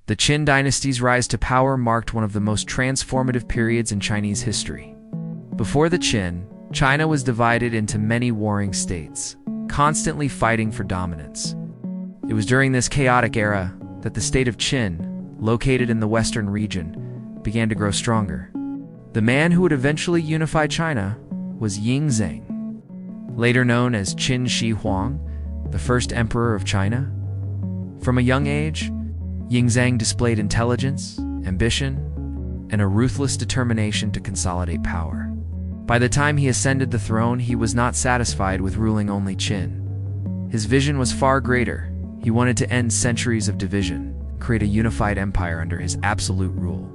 The Qin Dynasty's rise to power marked one of the most transformative periods in Chinese history. Before the Qin, China was divided into many warring states, constantly fighting for dominance. It was during this chaotic era that the state of Qin, located in the western region, began to grow stronger. The man who would eventually unify China was Yingzheng, later known as Qin Shi Huang, the first emperor of China. From a young age, Yingzheng displayed intelligence, ambition, and a ruthless determination to consolidate power. By the time he ascended the throne, he was not satisfied with ruling only Qin. His vision was far greater. He wanted to end centuries of division, create a unified empire under his absolute rule.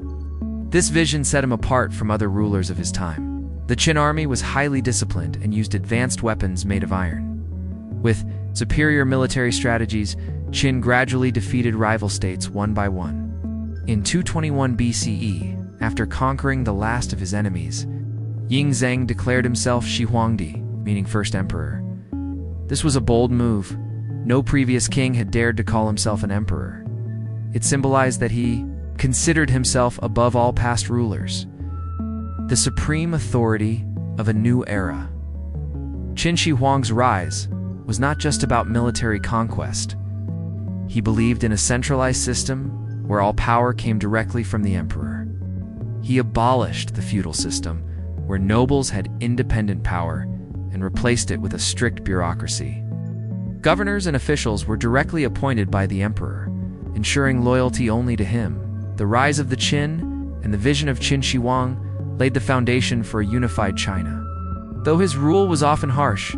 This vision set him apart from other rulers of his time. The Qin army was highly disciplined and used advanced weapons made of iron. With superior military strategies, Qin gradually defeated rival states one by one. In 221 BCE, after conquering the last of his enemies, Yingzheng declared himself Shi Huangdi, meaning first emperor. This was a bold move. No previous king had dared to call himself an emperor. It symbolized that he considered himself above all past rulers, the supreme authority of a new era. Qin Shi Huang's rise was not just about military conquest. He believed in a centralized system where all power came directly from the emperor. He abolished the feudal system, where nobles had independent power, and replaced it with a strict bureaucracy. Governors and officials were directly appointed by the emperor, ensuring loyalty only to him. The rise of the Qin and the vision of Qin Shi Huang laid the foundation for a unified China. Though his rule was often harsh,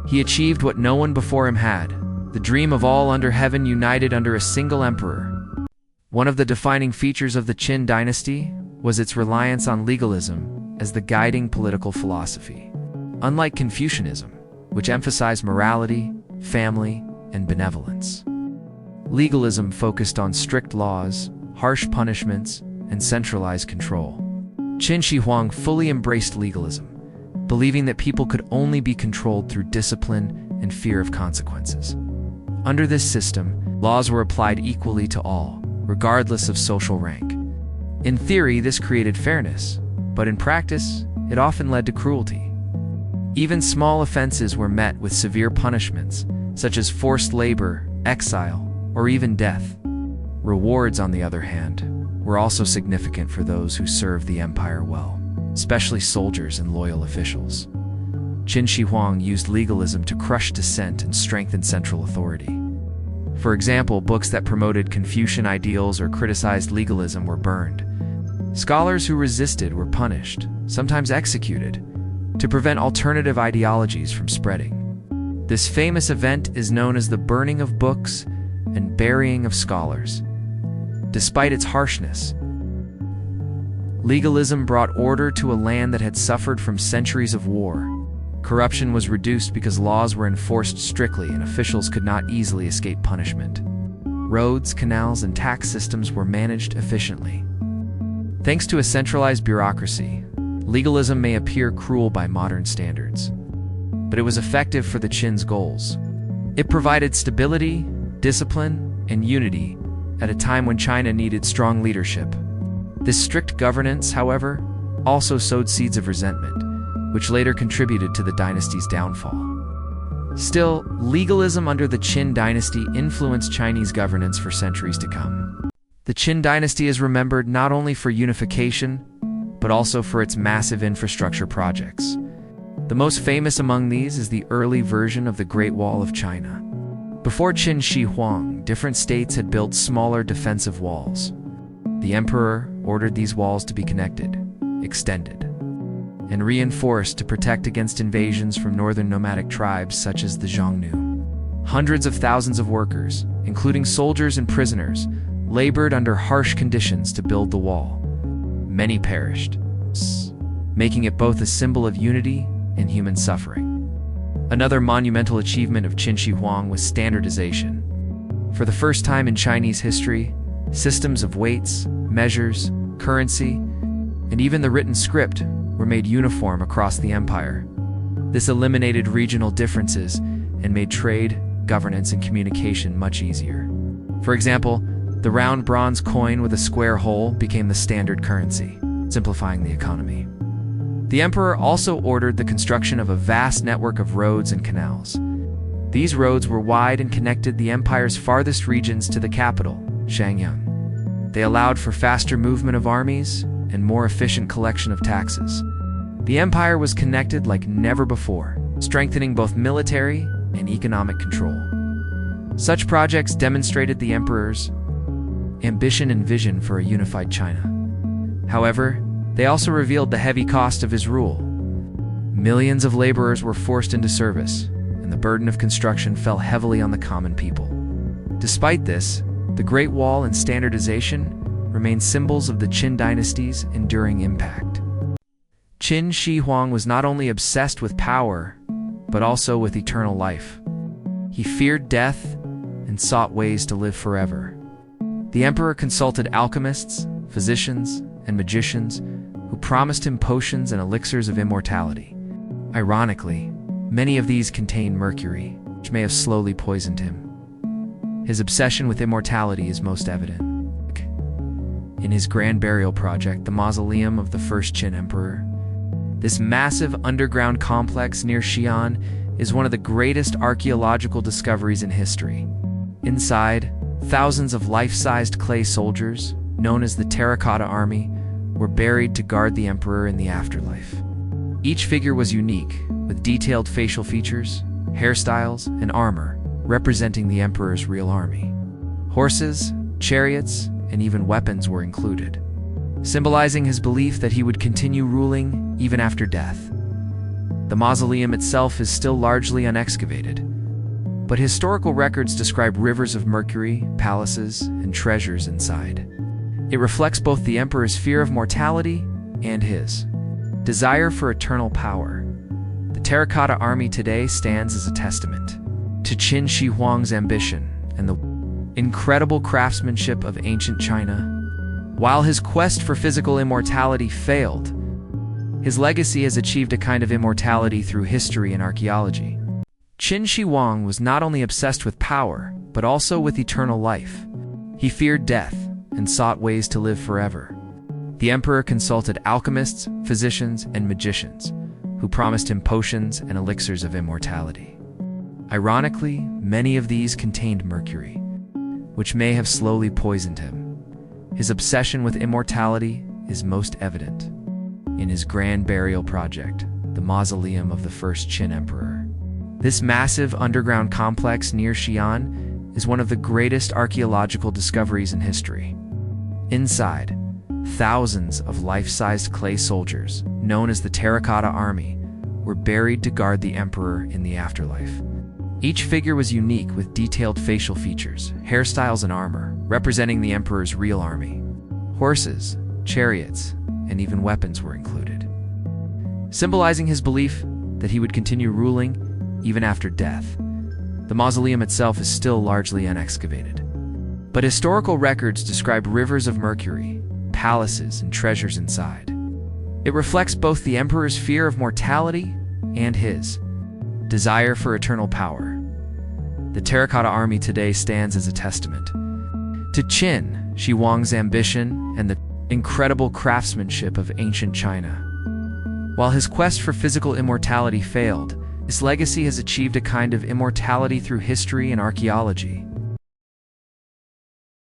he achieved what no one before him had: the dream of all under heaven united under a single emperor. One of the defining features of the Qin dynasty was its reliance on legalism as the guiding political philosophy. Unlike Confucianism, which emphasized morality, family, and benevolence, legalism focused on strict laws, harsh punishments, and centralized control. Qin Shi Huang fully embraced legalism, believing that people could only be controlled through discipline and fear of consequences. Under this system, laws were applied equally to all, regardless of social rank. In theory, this created fairness, but in practice, it often led to cruelty. Even small offenses were met with severe punishments, such as forced labor, exile, or even death. Rewards, on the other hand, were also significant for those who served the empire well, especially soldiers and loyal officials. Qin Shi Huang used legalism to crush dissent and strengthen central authority. For example, books that promoted Confucian ideals or criticized legalism were burned. Scholars who resisted were punished, sometimes executed, to prevent alternative ideologies from spreading. This famous event is known as the burning of books and burying of scholars. Despite its harshness, legalism brought order to a land that had suffered from centuries of war. Corruption was reduced because laws were enforced strictly and officials could not easily escape punishment. Roads, canals, and tax systems were managed efficiently. Thanks to a centralized bureaucracy, legalism may appear cruel by modern standards, but it was effective for the Qin's goals. It provided stability, discipline, and unity at a time when China needed strong leadership. This strict governance, however, also sowed seeds of resentment, which later contributed to the dynasty's downfall. Still, legalism under the Qin dynasty influenced Chinese governance for centuries to come. The Qin dynasty is remembered not only for unification, but also for its massive infrastructure projects. The most famous among these is the early version of the Great Wall of China. Before Qin Shi Huang, different states had built smaller defensive walls. The emperor ordered these walls to be connected, extended, and reinforced to protect against invasions from northern nomadic tribes such as the Xiongnu. Hundreds of thousands of workers, including soldiers and prisoners, labored under harsh conditions to build the wall. Many perished, making it both a symbol of unity and human suffering. Another monumental achievement of Qin Shi Huang was standardization. For the first time in Chinese history, systems of weights, measures, currency, and even the written script were made uniform across the empire. This eliminated regional differences and made trade, governance, and communication much easier. For example, The round bronze coin with a square hole became the standard currency, simplifying the economy. The emperor also ordered the construction of a vast network of roads and canals. These roads were wide and connected the empire's farthest regions to the capital, Shenyang. They allowed for faster movement of armies and more efficient collection of taxes. The empire was connected like never before, strengthening both military and economic control. Such projects demonstrated the emperor's ambition and vision for a unified China. However, they also revealed the heavy cost of his rule. Millions of laborers were forced into service, and the burden of construction fell heavily on the common people. Despite this, the Great Wall and standardization remain symbols of the Qin Dynasty's enduring impact. Qin Shi Huang was not only obsessed with power, but also with eternal life. He feared death and sought ways to live forever. The emperor consulted alchemists, physicians, and magicians who promised him potions and elixirs of immortality. Ironically, many of these contained mercury, which may have slowly poisoned him. His obsession with immortality is most evident in his grand burial project, the mausoleum of the first Qin emperor. This massive underground complex near Xi'an is one of the greatest archaeological discoveries in history. Inside, thousands of life-sized clay soldiers, known as the Terracotta Army, were buried to guard the emperor in the afterlife. Each figure was unique, with detailed facial features, hairstyles, and armor, representing the emperor's real army. Horses, chariots, and even weapons were included, symbolizing his belief that he would continue ruling even after death. The mausoleum itself is still largely unexcavated, but historical records describe rivers of mercury, palaces, and treasures inside. It reflects both the emperor's fear of mortality and his desire for eternal power. The Terracotta Army today stands as a testament to Qin Shi Huang's ambition and the incredible craftsmanship of ancient China. While his quest for physical immortality failed, his legacy has achieved a kind of immortality through history and archaeology. Qin Shi Huang was not only obsessed with power, but also with eternal life. He feared death and sought ways to live forever. The emperor consulted alchemists, physicians, and magicians, who promised him potions and elixirs of immortality. Ironically, many of these contained mercury, which may have slowly poisoned him. His obsession with immortality is most evident in his grand burial project, the mausoleum of the first Qin emperor. This massive underground complex near Xi'an is one of the greatest archaeological discoveries in history. Inside, thousands of life-sized clay soldiers, known as the Terracotta Army, were buried to guard the emperor in the afterlife. Each figure was unique with detailed facial features, hairstyles, and armor, representing the emperor's real army. Horses, chariots, and even weapons were included, symbolizing his belief that he would continue ruling even after death. The mausoleum itself is still largely unexcavated, but historical records describe rivers of mercury, palaces, and treasures inside. It reflects both the emperor's fear of mortality and his desire for eternal power. The Terracotta Army today stands as a testament to Qin Shi Huang's ambition and the incredible craftsmanship of ancient China. While his quest for physical immortality failed, his legacy has achieved a kind of immortality through history and archaeology.